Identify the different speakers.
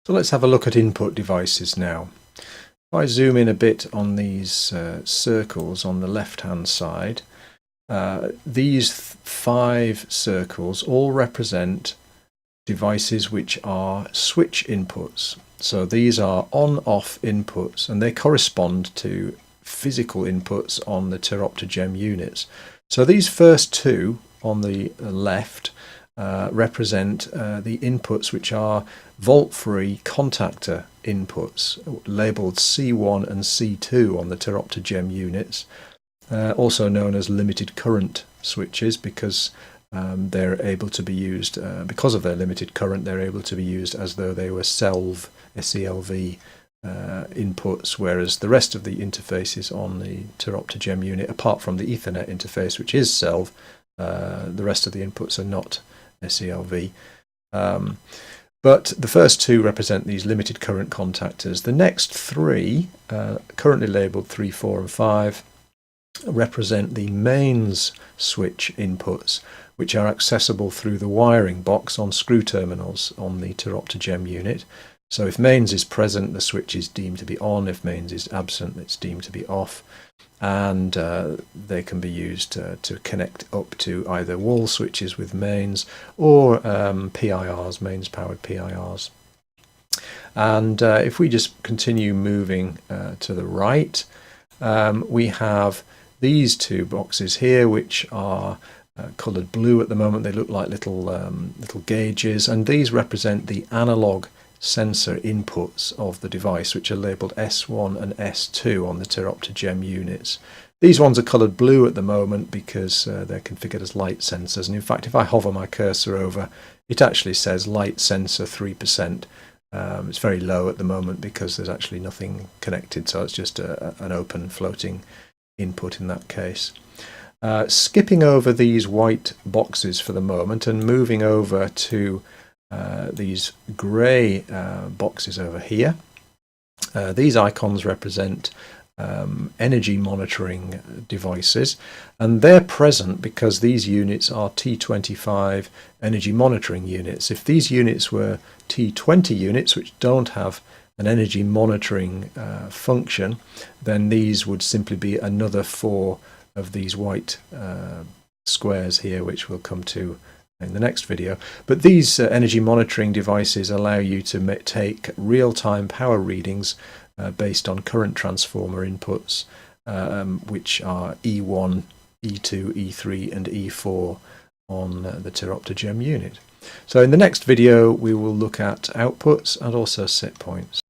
Speaker 1: So let's have a look at input devices now. If I zoom in a bit on these circles on the left hand side, these 5 circles all represent devices which are switch inputs. So these are on-off inputs, and they correspond to physical inputs on the TerOpta GEM units. So these first 2 on the left represent the inputs which are volt-free contactor inputs, labelled C1 and C2 on the TerOpta GEM units, also known as limited current switches because they're able to be used, because of their limited current, they're able to be used as though they were SELV inputs, whereas the rest of the interfaces on the TerOpta GEM unit, apart from the Ethernet interface, which is SELV, the rest of the inputs are not SELV. But the first 2 represent these limited current contactors. The next 3, currently labelled 3, 4 and 5, represent the mains switch inputs, which are accessible through the wiring box on screw terminals on the TerOpta GEM unit. So if mains is present, the switch is deemed to be on. If mains is absent, it's deemed to be off. And they can be used to connect up to either wall switches with mains or PIRs, mains powered PIRs. And if we just continue moving to the right, we have these 2 boxes here, which are coloured blue at the moment. They look like little gauges, and these represent the analog sensor inputs of the device, which are labelled S1 and S2 on the TerOpta GEM units. These ones are coloured blue at the moment because they're configured as light sensors, and in fact if I hover my cursor over, it actually says light sensor 3%. It's very low at the moment because there's actually nothing connected, so it's just an open floating input in that case. Skipping over these white boxes for the moment and moving over to these grey boxes over here. These icons represent energy monitoring devices, and they're present because these units are T25 energy monitoring units. If these units were T20 units, which don't have an energy monitoring function, then these would simply be another 4 of these white squares here, which we'll come to in the next video. But these energy monitoring devices allow you to take real-time power readings based on current transformer inputs, which are E1, E2, E3 and E4 on the TerOpta GEM unit. So in the next video we will look at outputs and also set points.